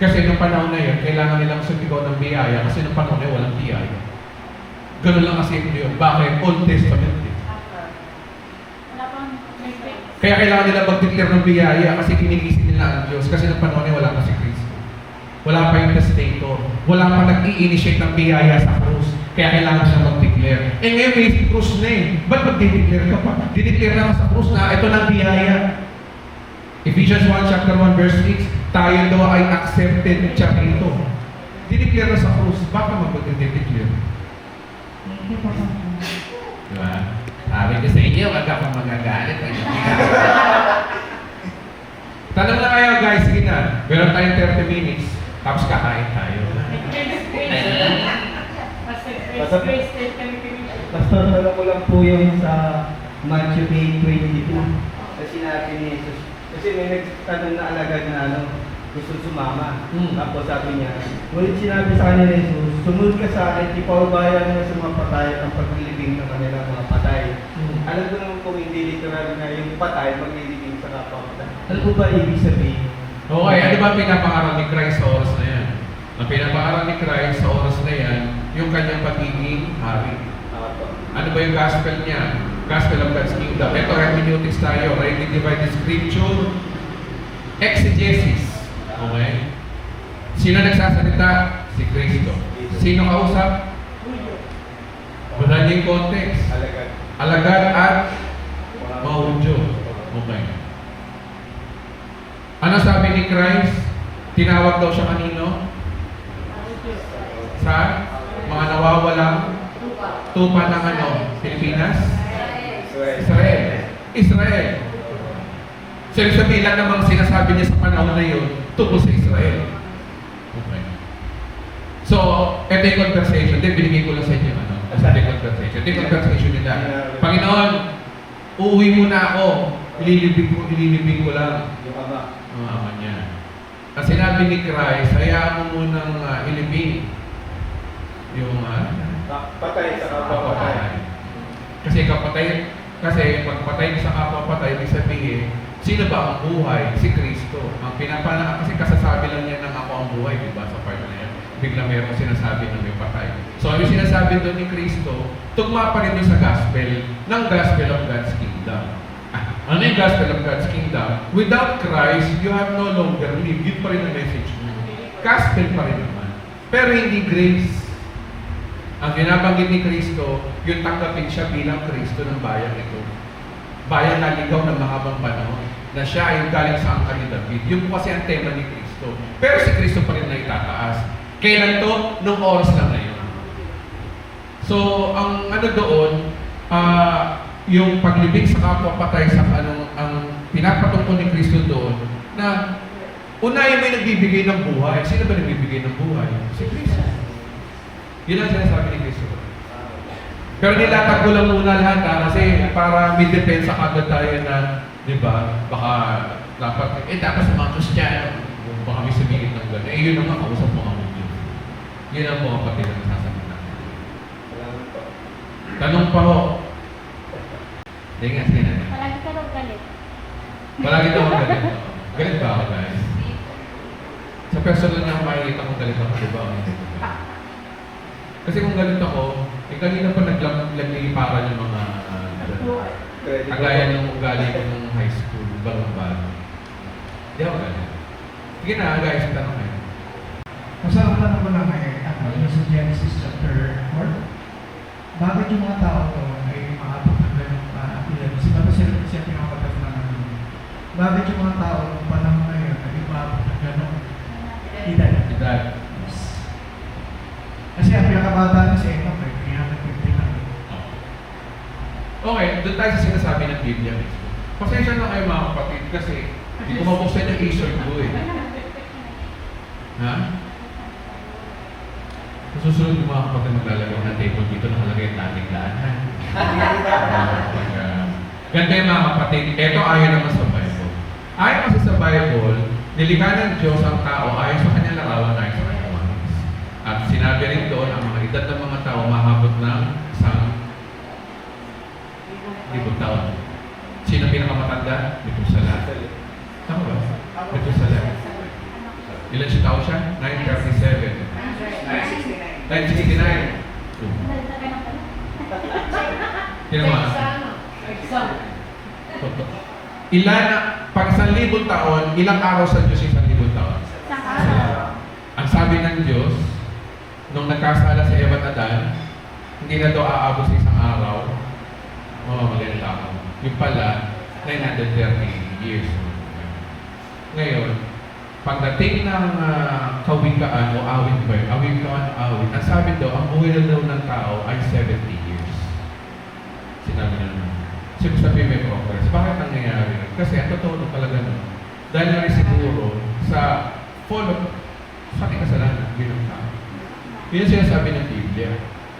Kasi nung panahon na yun, kailangan nilang sumigaw ng biyaya kasi nung panahon na yun, walang biyaya. Ganun lang kasi yun. Bakit? Old Testament eh. Kaya kailangan nila mag-declare ng biyaya kasi kinigising nila ang Diyos. Kasi nung panahon na yun, wala pa si Kristo. Wala pa yung testator. Wala pa nag-i-initiate ng biyaya sa krus. Kaya kailangan siya mag-declare. Eh ngayon may krus na eh. Ba't mag-declare ka pa? Dideclare naman sa krus na ito ng biyaya. Ephesians 1 chapter 1 verse 6, tayo daw ay accepted siya rito. Dideclare na sa krus. Bakit mag-declare? Diba? Sabi ko sa inyo, wag ka pang magagalit. Tanong na kayo guys, sige na. Meron tayong 30 minutes, tapos kakain tayo. Pastor, alam ko lang po yung sa Matthew 8:22 na sinabi ni Jesus. Kasi may nagtanong na alagad na gusto sumama. Tapos sabi niya, ngunit sinabi sa kanya ni Jesus, sumunod ka sa akin, ipaubayan mo sa mga patay ang paglilibing ng kanilang mga patay. Alam ko naman kung hindi literal na yung patay, maglilibing sa kapatay. Ano po ba ibig sabihin? Okay, ano ba pinapangaral ni Christ sa oras na yan? No? Ang pinapaaral ni Christ sa oras na yan, yung kanyang pagiging hari. Ano ba yung gospel niya? Gospel of God's Kingdom. Ito, hermeneutics tayo. Rightly divided scripture. Exegesis. Okay? Sino nagsasalita? Si Kristo. Sino kausap? Wala niya yung context. Alagad at mahudyo. Okay. Ano sabi ni Christ? Tinawag daw siya kanino? Sa mga nawawalang tupa ng ano? Pilipinas? Israel. Israel. So, yung sabihin lang namang sinasabi niya sa panahon na yun, tungkol sa Israel. Okay. So, ito yung conversation. Then, binigay ko lang sa inyo, ano? Ito yung conversation. Ito yung conversation nila. Panginoon, uuwi muna ako. Ililibing ko lang. Ang ama niya. Ang sinabi ni Christ, hayaan mo munang ilibing yung Patay sa kapapatay. Kasi pagpatay sa kapapatay, ibig sabihin, sino ba ang buhay? Si Kristo. Ang kasi kasasabi lang niya ng ako ang buhay, di ba? Sa part na yan. Bigla mayroong sinasabi na may patay. So, yung sinasabi doon ni Kristo, tugma pa rin doon sa gospel, ng gospel of God's kingdom. Ano yung gospel of God's kingdom? Without Christ, you have no longer lived. Yun pa rin ang message mo. Gospel pa rin naman. Pero hindi grace. Ang binabanggit ni Kristo, yung tanggapin siya bilang Kristo ng bayan ito. Bayan na ligaw ng mahabang panahon, na siya ay galing sa angkan ni David. Yun po kasi ang tema ni Kristo. Pero si Kristo pa rin na itataas. Kailan to? Nung oras lang na yun. So, ang ano doon, yung paglibing sa kapwa-patay sa ang pinapatungkol ni Kristo doon, na unahin may nagbibigay ng buhay. Sino ba nagbibigay ng buhay? Si Kristo. Yun ang sinasabi ni Kristo. Pero nilatag ko lang muna lahat kasi para may depensa kagad tayo na, di ba, baka dapat sa mga Kristiyano, baka may sabihin ng gano'n. Yun ang mga kausap mga Mudyo. Yun ang mga kapatid na nasasabi natin. Tanong pa ho. Hindi nga, sige na. Palagi ka daw galit. Palagi daw ako galit. Galit ba ako, guys? Sa personal na makikita kong galit ako, di ba? Kasi kung galit ako, kanina pa nagliliparan yung mga kagaya ng ugali ko nung high school, bago-bago. Di ako galit. Sige na, guys, tanong kayo. Masarap na naman lang yung sa Genesis chapter 4. Bakit yung mga tao to ay maabot ng ganong ilan? Siya pinakapatas na namin. Bakit yung mga tao ng panahon na yun ay maabot ng ganong edad? Edad. Kasi ang pinakabata na si Enoch ay 359. Okay, doon tayo sa sinasabi ng Biblia mismo. Pasensya na kayo mga kapatid kasi hindi ko mabuksan yung insert ko eh. Ha? Sa susunod yung mga kapatid maglalagay ng table dito nakalagay ang dating daan. Ganda yung mga kapatid. Ito ayon naman sa Bible. Ayon kasi sa Bible, nilikha ng Diyos ang tao ayon sa kanyang larawan, ayon sa kanyang wanis. At sinabi rin doon ang mga edad ng mga tao mahabot ng 1,000 taon. Sino pinakamatanda? Methuselah. Tama ba? Methuselah. Ilan siya tao siya? 937. 969. Sino ba? Ilan, pag 1,000 taon, ilang araw sa Diyos yung 1,000 taon? Ang sabi ng Diyos, nung nagkasala sa Eva at Adan, hindi na daw aabot sa isang araw. Maganda ako. Yung pala, 930 years. Ngayon, pagdating ng kawikaan o awit ba yun? Awit. Ang sabi daw, ang buhay na daw ng tao ay 70 years. Sinabi na naman. Sino sabi may progress? Bakit nangyayari? Kasi ang totoo talaga nun. Dahil na rin siguro sa sa ating kasalanan bilang tao. Yun ang sinasabi ng Biblia.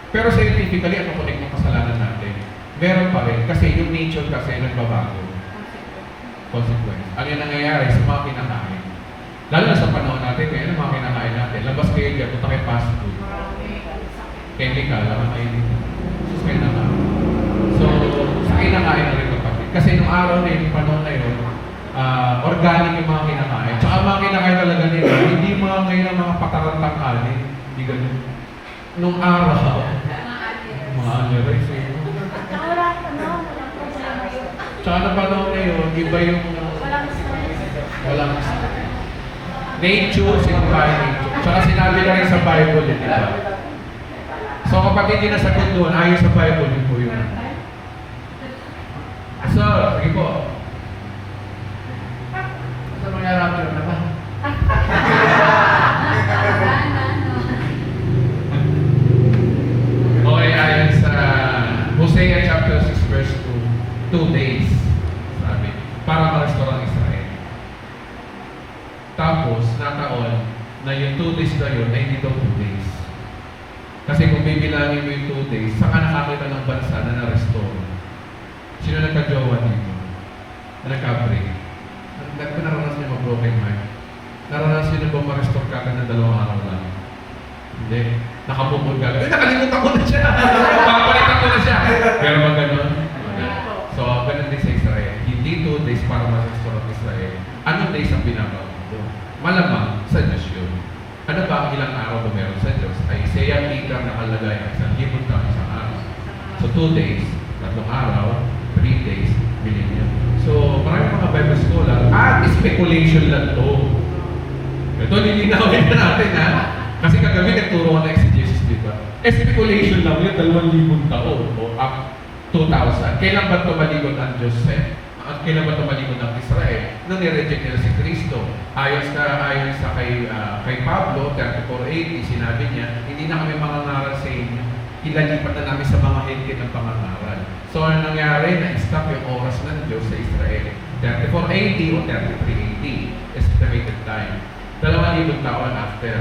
Pero scientifically, ang kukunik ng kasalanan natin, meron pa rin. Kasi yung nature kasi nagbabago. Consequence. Ano yung nangyayari sa mga kinakain? Lalo na sa panahon natin, ngayon ang mga kinakain natin. Labas kayo dyan, punta kayo fast food. Chemical, lang kayo dito. So, kinakain. So, sa kinakain na rin kapatid. Kasi nung araw na yun, panahon na yun, organic yung mga kinakain. Tsaka ang mga kinakain talaga nila, hindi mga ngayon ang mga patarantang kanin. Hindi ganun. Nung araw, mga rice eh. Tsaka wala, walang problema yun. Tsaka na panahon na yun, iba yung Walang stress. walang nature, simbahan nature. Tsaka sinabi na rin sa Bible, di ba? So kapag hindi nasagot doon, ayon sa Bible, yun po yun. So, sige po. Sa mga rapture na ba? Okay, ayon sa Hosea chapter 6 verse 2, 2 days, sabi, para ma-restore ang Israel. Tapos, nataon na yung 2 days na yun ay hindi daw 2 days. Kasi kung bibilangin mo yung 2 days, saka nakakita ng bansa na na-restore. Sino nagka-jowa dito? Na nagka-break? Naranasan niyo mag-broken heart? Naranasan niyo ba ma-restore ka ng 2 araw lang? Hindi. Nakapupod ka. Eh, nakalimutan ko na siya. Papalitan ko na siya. Pero ba ganun? So, ganun din sa Israel. Hindi 2 days para ma-restore ang Israel. Anong days ang binabago doon? Malamang sa Diyos yun. Ano ba ang ilang araw na meron sa Diyos? Ay Isaiah 8 ang nakalagay ang 1,000 taon sa araw. So 2 days, 3 araw, 3 days, millennium. So maraming mga Bible scholar, speculation lang to. Ito nilinawin na natin ha. Kasi kagabi nagturo ko na exegesis, di ba? Speculation lang yun, 2,000 taon o up 2,000. Kailan ba tumalikod ang Diyos at kailan ba tumalikod ang Israel? Nung nireject nila si Kristo. Ayon sa kay Pablo, 34:80, sinabi niya, hindi na kami mangangaral sa inyo. Ilalipat na namin sa mga higit ng pangangaral. So, ano nangyari? Na-stop yung oras ng Diyos sa Israel. 34:80 o 33:80 estimated time. 2,000 taon after.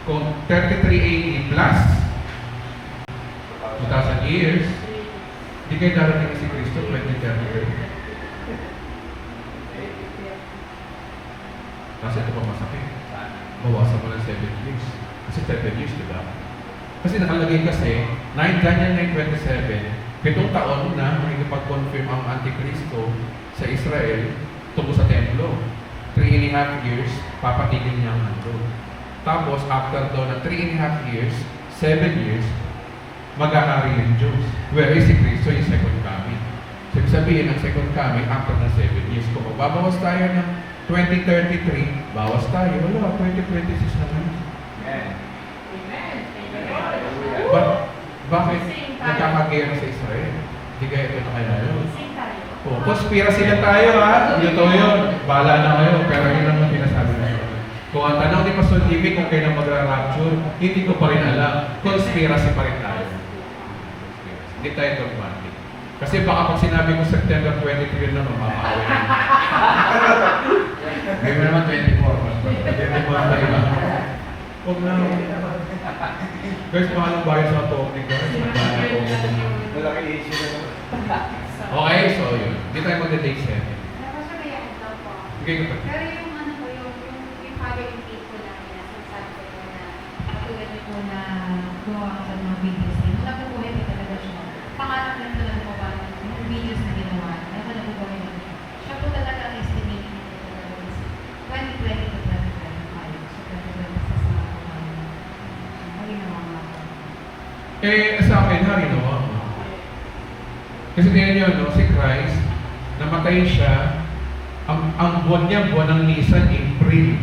Kung 33:80 plus 2,000 years, di kayo darating si Kristo 2033. Kasi ito pa masakit. Bawasan mo ng 7 years. Kasi 7 years, di ba? Kasi nakalagay kasi, Daniel 9:27, 7 taon na makikipag-confirm ang Antikristo sa Israel tungkol sa templo. 3.5 years, papatigil niya ang mundo. Tapos, after daw na 3.5 years, 7 years, mag-aari ng Diyos. Whereas si Kristo yung second coming. So, ibig sabihin, ang second coming, after na 7 years. Kung magbabawas tayo ng 2033, bawas tayo. Wala, 2026 na lang. Bakit nagkakagera sa Israel? Hindi kaya ito na kaya yun. O, conspiracy na tayo ha. Ito yun. Bahala na kayo. Pero yun lang ang pinasabi na yun. Kung ang tanong ni Pastor Jimmy kung kailan magra-rapture, hindi ko pa rin alam. Conspiracy pa rin tayo. Hindi tayo dogmatic. Kasi baka pag sinabi ko September 23 na mamamawin. Ngayon naman 24. Pastor. 24 tayo. Huwag na. Guys, mahal ang bayan sa atomic. Malaki issue na naman. Okay, so yun. Hindi tayo mag-date 7. Sige, kapatid. Pero yung ano ko, yung father and kid ko lang na sinasabi ko na katulad niyo po na gumawa ka sa mga videos din. Wala po buhay pa talaga siya. Pangarap lang talaga po ba yung videos na ginawa. Kaya wala po buhay pa. Siya po talaga ang estimating niya po talaga is 2020 to 2025. So 2026 na po kami. Hali na mga Sa akin, hari naman. Kasi tingnan nyo, no, si Christ, namatay siya, ang buwan niya, buwan ng Nisan, April.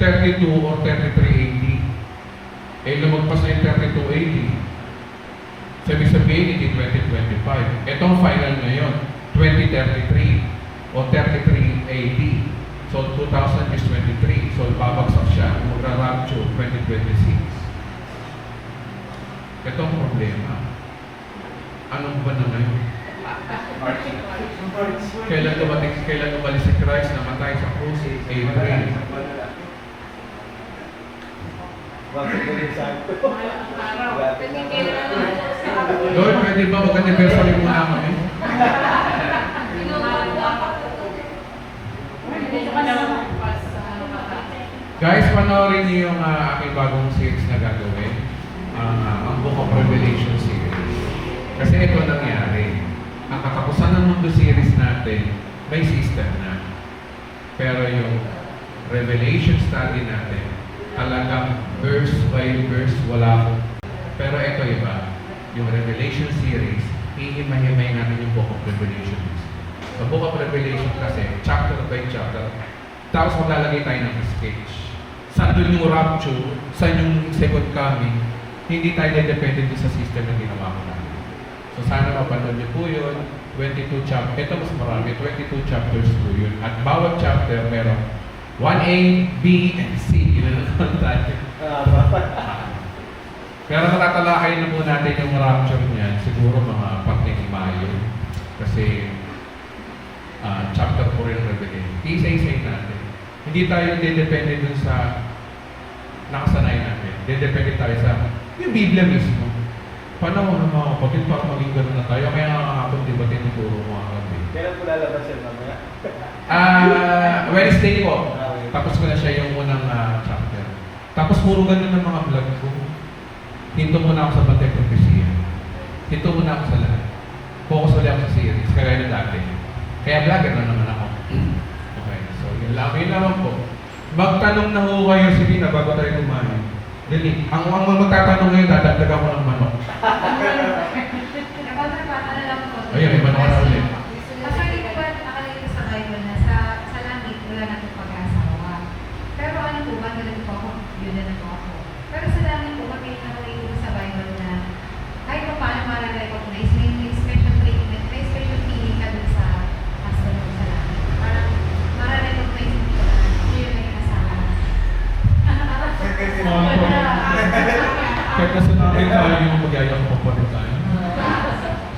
32 or 33 AD. Lumagpas na yung 32 AD. Sabi-sabihin, hindi 2025. Itong final ngayon, 2033 o 33 AD. So, 2023. So, babagsak siya. Magra-rapture 2026. Itong problema. Anong ba na ngayon? Kailan umalis si Christ na matay sa krus? April. Lord, pwede ba mag-anniversary muna kami? Guys, panoorin niyo yung aking bagong series na gagawin. Ang Book of Revelation series. Kasi ito nangyari. Ang katapusan ng mundo series natin, may system na. Pero yung revelation study natin, talagang verse by verse, wala ko. Pero ito iba, yung Revelation series, hihimay-himay natin yung Book of Revelation. Sa Book of Revelation kasi, chapter by chapter, tapos maglalagay tayo ng sketch. Saan doon yung rapture, saan yung second coming, hindi tayo dependent sa system na ginawa ko natin. So sana mapanood niyo po yun, 22 chapter, ito mas marami, 22 chapters po yun. At bawat chapter meron 1A, B, and C. Yun ang tayo. Pero matatalakay na po natin yung rapture niyan, siguro mga parte ni Mayo. Kasi chapter 4 yung Revelation. Isa-isay natin. Hindi tayo depende dun sa nakasanay natin. Depende tayo sa yung Biblia mismo. Paano ng mga kapatid para maging gano'n na tayo? Kaya nga kahapon, di ba tinuturo mo mga kapatid? Kailan po lalabas yan mamaya? Wednesday po. Tapos ko na siya yung unang chapter. Tapos puro ganun ng mga vlog ko. Hinto muna ako sa Bantay Prophecia. Hinto muna ako sa lahat. Focus ulit ako sa series, kagaya na dati. Kaya vlogger na naman ako. Okay, so yun lang po. Magtanong na ho kayo, sige na, bago tayo kumain. Dali, ang magtatanong ngayon, dadagdagan ko ng manok. Ano lang po. Ayun, may manok na ulit. Actually, di ba nakalagay sa Bible na sa langit wala na itong pag-asawa. Pero ano po ba, ganun po ako, yun na po ako. Pero sa langit po, may nakalagay po sa Bible na kahit pa paano ma-recognize, may special treatment, may special feeling ka dun sa husband mo sa langit. Parang ma-recognize mo na yun na yung asawa. Kaya kasi natin tayo yung magyaya ko pa tayo.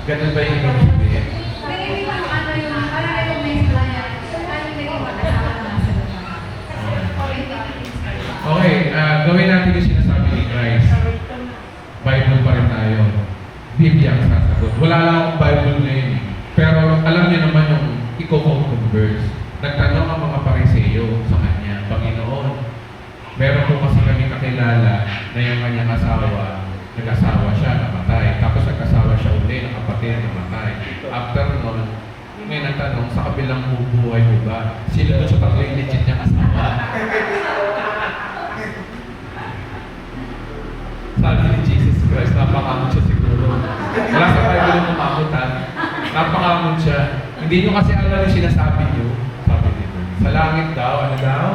Ganun ba yung ibig sabihin? Hindi lang ano yung ma-recognize mo lang yan. Ano yung naging mag-asawa na nasa lupa. Okay, gawin natin yung sinasabi ni Christ. Bible pa rin tayo. Biblia ang sasagot. Wala lang akong Bible ngayon. Pero alam niyo naman yung i-quote kong verse. Nagtanong ang mga Pariseo sa kanya, Panginoon, meron po kasi kami kakilala na yung kanyang asawa, nag-asawa siya, namatay. Tapos nag-asawa siya uli, nakapatid, namatay. After nun, may nagtanong, sa kabilang bubuhay mo ba? Sino doon sa tatlo yung legit niyang asawa? Sabi ni Jesus Christ, napakamot siya siguro. Wala sa Bible yung mamamutan. Napakamot siya. Hindi nyo kasi alam yung sinasabi nyo. Sabi nito. Sa langit daw, ano daw?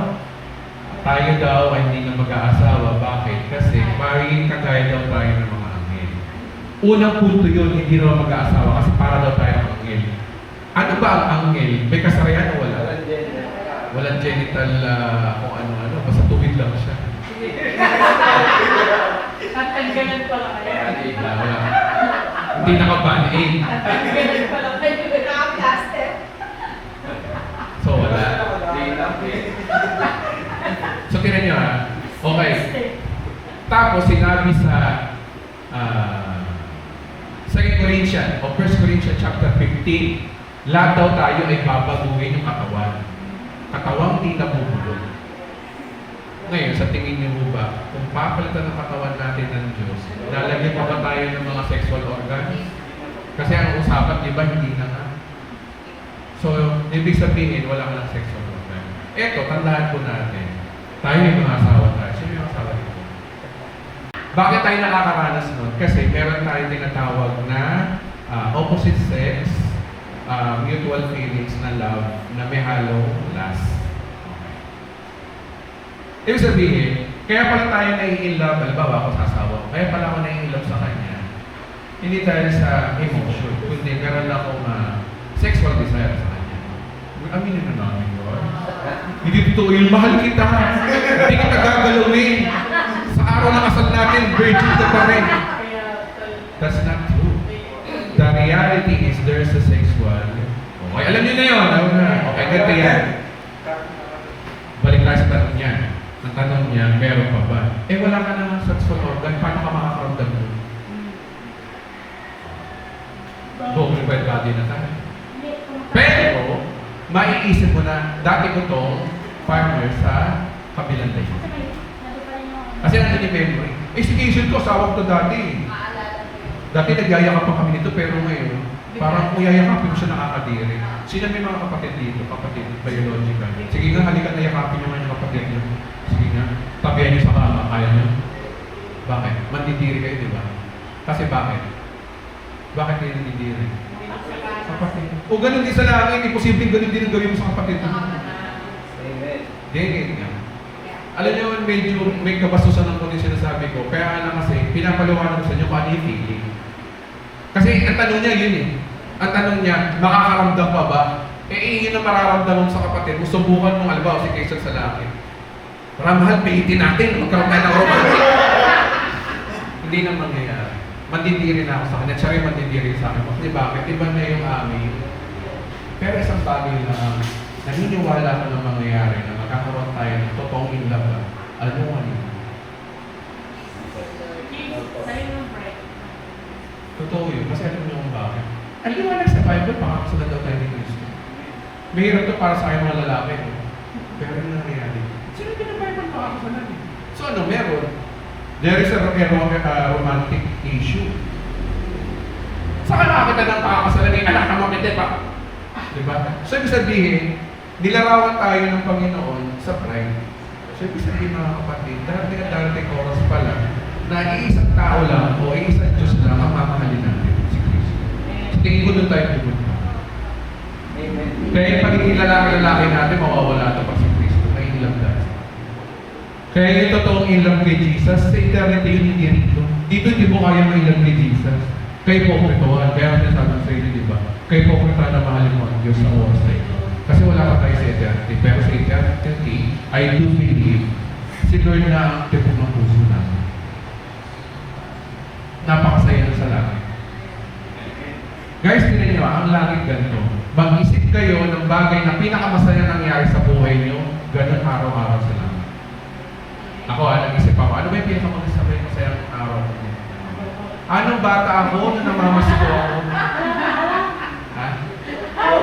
Tayo daw ay hindi na mag-aasawa. Bakit? Kasi magiging kagaya daw tayo ng mga anghel. Unang punto yun, hindi na mag-aasawa kasi para daw tayo ng anghel. Ano ba ang anghel? May kasarian o wala? Walang genital kung ano-ano. Basta tuwid lang siya. Tatanggalan pala kayo. Wala. Hindi nakaban-aid. Tatanggalan pala kayo. Naka-plaster. So wala. So tinan nyo ha. Okay. Tapos sinabi sa 2 Corinthians o 1 Corinthians chapter 15, lahat daw tayo ay babaguhin yung katawan. Katawang di nabubulog. Ngayon, sa tingin niyo ba, kung papalitan ng katawan natin ng Diyos, lalagyan pa ba tayo ng mga sexual organs? Kasi ang usapan, di ba, hindi na nga. So, ibig sabihin, wala ka ng sexual organ. Eto, tandaan po natin, tayo yung mga asawa tayo. Sino yung asawa dito? Bakit tayo nakakaranas nun? Kasi meron tayo tinatawag na opposite sex, mutual feelings na love, na may halong lust. Ibig sabihin, kaya pala tayo nai-inlove, halimbawa ako sa asawa ko, kaya pala ako nai-inlove sa kanya, hindi dahil sa emotion, kundi meron akong sexual desire sa kanya. Aminin na namin yun. Hindi totoo yun, mahal kita. Hindi kita gagalawin. Sa araw na kasal natin, virgin ka pa rin. That's not true. The reality is there's a sexual. Okay, alam niyo na yun. Okay, ganito yan. Balik tayo sa tanong niya. Ang tanong niya, meron pa ba? Eh wala ka naman sexual organ, paano ka makakaramdam mo? Glorified body na tayo. Pero, maiisip mo na, dati ko tong farmer sa kabilang tayo. Kasi nandun yung memory. Eh si Jason ko, asawa ko to dati. Dati nagyaya ka pa kami nito, pero ngayon, Parang kung yayakapin mo siya nakakadiri. Sino may mga kapatid dito? Kapatid, biological. Sige nga, halika na yakapin nyo nga yung kapatid nyo. Sige nga, tabihan nyo sa kama. Kaya nyo? Bakit? Mandidiri kayo, di ba? Kasi bakit? Bakit kayo nandidiri? Kapatid. O ganun din sa langit, imposibleng ganun din ang gawin mo sa kapatid mo. Amen. Ganyan nga. Alam niyo, medyo may kabastusan ng kung sinasabi ko. Kaya lang kasi, pinapaliwanag ko sa inyo kung ano yung feeling. Kasi ang tanong niya yun eh. Ang tanong niya, makakaramdam pa ba? Yun ang mararamdaman sa kapatid mo. Subukan mong albaw si Quezon sa langit. Mahal, pilitin natin. Magkaroon tayo ng romantic. Hindi na mangyayari. Mandidiri na ako sa kanya. Siya rin mandidiri sa akin. Kasi bakit? Iba na yung amin. Pero isang bagay na naniniwala ko na mangyayari na magkakaroon tayo ng totoong in love. Ano ano? Totoo yun. Kasi alam niyo kung bakit. Ang liwanag sa Bible, pakakasunod daw tayo ni Kristo. Mahirap to para sa aking mga lalaki. No? Pero yung nangyayari, sino din ang Bible pakakasunod? So ano, meron. There is a romantic issue. Saka nakakita ng pakakasunod yung anak na mamete pa. Diba? So ibig sabihin, nilarawan tayo ng Panginoon sa pride. So ibig sabihin mga kapatid, darating oras pala na iisang tao lang o iisang Diyos lang ang mamahalin natin, si Kristo. So tingin ko doon tayo pupunta. Amen. Kaya yung pagiging lalaki natin, mawawala ito pa si Kristo. May in love tayo. Kaya yung totoong in love kay Jesus, sa eternity yun hindi rito. Dito hindi mo kaya may in love kay Jesus. Kay pokritohan, kaya sinasabi sa inyo, di ba? Kay pokritohan na mahalin mo ang Diyos sa oras na ito. Kasi wala ka tayo sa eternity. Pero sa eternity, I do believe, si Lord na ang tipong ng puso natin. Napakasaya na sa langit. Guys, tinan nyo, ang langit ganito. Mag-isip kayo ng bagay na pinakamasaya nangyari sa buhay nyo, ganun araw-araw sa langit. Ako, nag-isip ako, ano ba yung pinakamasayang araw ko? Anong bata ako na namamasiko ako? Ha?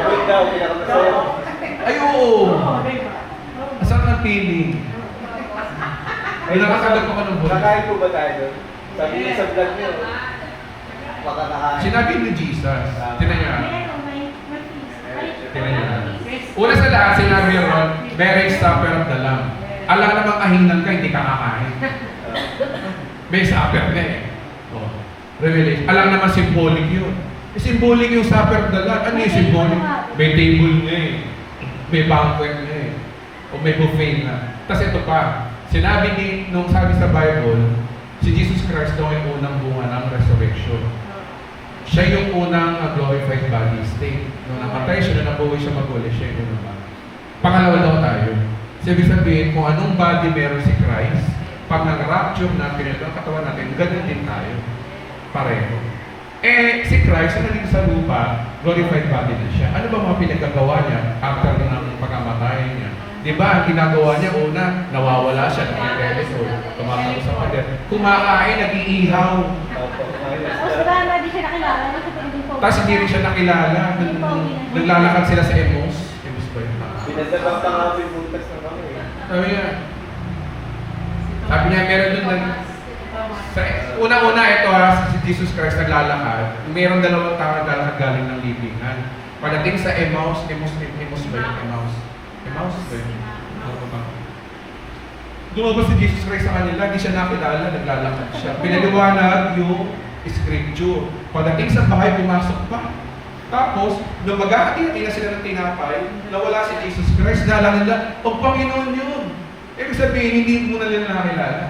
Wait daw, pinakamasaya. Ay, oo! Asan ang feeling? Ay, nakasagot ako ng buhay. Nakain po ba tayo doon? Sabi niyo sa vlog niyo, makakain. Sinabi ni Jesus, tinan niya. Tinan niya. Una sa lahat, sinabi ron, marriage supper of the Lamb. Alam namang ahinan ka, hindi ka kakain. May supper na eh. Oh. Revelation. Alam naman symbolic yun. Symbolic yung supper of the Lamb. Ano yung symbolic? May table na eh. May banquet na eh. O may buffet na. Tapos ito pa, sinabi ni, nung sabi sa Bible, si Jesus Christ daw yung unang bunga ng resurrection. Siya yung unang glorified body state. Nung namatay siya, nung nabuhay siya mag-uli, siya yung unang body. Pangalawa daw tayo. So, ibig sabihin, kung anong body meron si Christ, pag nag-rapture natin ito, ang katawan natin, ganun din tayo. Pareho. Eh, si Christ, na naging sa lupa, glorified body na siya. Ano ba mga pinagagawa niya after ng pagkamatay niya? Di ba, ang ginagawa niya, una, nawawala siya, nag-telepon, tumatawag sa pader. Kumakain, nag-iihaw. Tapos wala na, di siya nakilala. Tapos hindi rin siya nakilala. Naglalakad sila sa Emos. Emos ba yun? Pinadabang pa nga po yung butas na kami. Sabi niya, meron doon una-una ito si Jesus Christ naglalakad. Meron dalawang tao naglalakad galing ng libingan. Pagdating sa Emmaus ba yun? Emmaus ba yun? Lumabas si Jesus Christ sa kanila, di siya nakilala, naglalakad siya. Pinaliwanag yung scripture. Pagdating sa bahay, pumasok pa. Tapos, nung maghahati-hati na sila ng tinapay, nawala si Jesus Christ, naalala nila, ang Panginoon yun. Ibig sabihin, hindi mo na nila nakilala.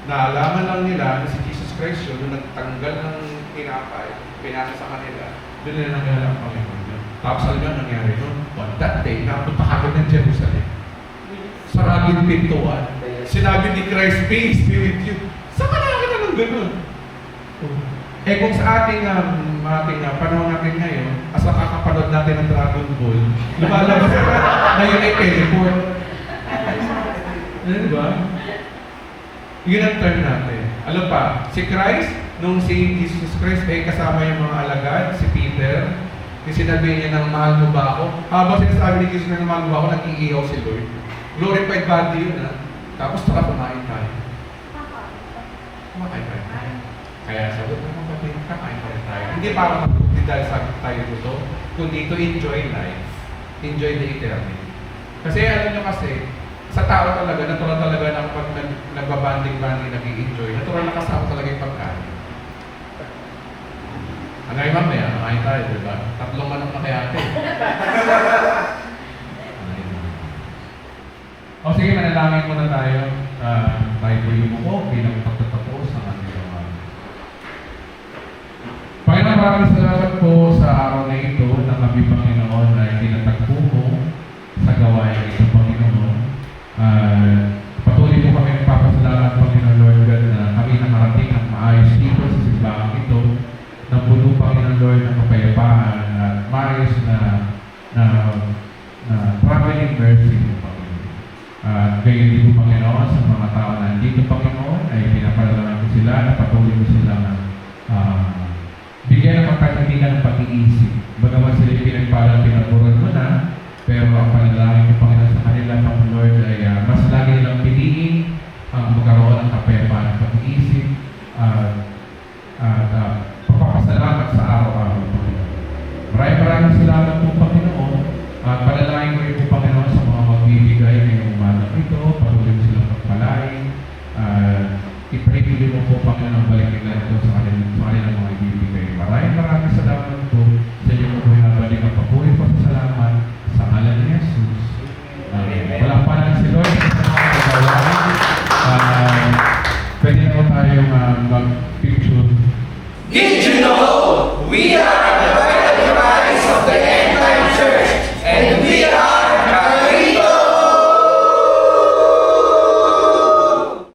Naalaman lang nila na si Jesus Christ yun, nung nagtanggal ng tinapay, pinasa sa kanila, doon nila nakilala ang Panginoon yun. Tapos alam nyo, nangyari nun, on that day, napunta kagad ng Jerusalem. Saragin pintuan. Sinabi ni Christ, peace be with you. Saan ka nakakita ng ganun? Eh kung sa ating panahon natin ngayon, as nakakapanood natin ng Dragon Ball, lumalabas na yun ay teleport. Ano ba? Yun ang term natin. Alam pa, si Christ, nung si Jesus Christ ay kasama yung mga alagad, si Peter, yung sinabi niya ng mahal mo ba ako? Habang sinasabi ni Jesus na mahal mo ba ako, nag-iiyaw si Lord. Glorified body yun ha. Tapos saka kumain tayo. Kumakain tayo. Kaya sagot ng kapatid, kakain pa rin tayo. Hindi para mag dahil sabi tayo dito, kundi to enjoy life, enjoy the eternity. Kasi alam nyo kasi, sa tao talaga, natural talaga na kapag nagbabanding-banding, nag-i-enjoy, natural na kasama talaga yung pagkain. Hanggang mamaya, nakain tayo, di ba? 3 manok na kaya ate. O sige, manalangin muna tayo. Tayo po yung muko bilang pagtatapos ng ating gawain. Panginoon, maraming salamat po sa araw na ito na kami, Panginoon, ay tinatagpo mo sa gawain ito, Panginoon. Patuloy po kami nagpapasalamat, Panginoon Lord God, na kami nakarating ng maayos dito sa simbahan ito, na puno, Panginoon Lord, ng kapayapaan at maayos na traveling mercy, Panginoon. At gayon din po, Panginoon, sa mga tao na nandito, Panginoon, ay pinapalalaman ko sila na patuloy ko sila na bigyan ng pagkakatigan ng pag-iisip. Bagaman sila pinagpalang pinapuran mo na, pero ang panalangin ko, Panginoon, sa kanila, Panginoon Lord, ay mas lagi nilang piliin ang magkaroon ng kapayapaan at pag-iisip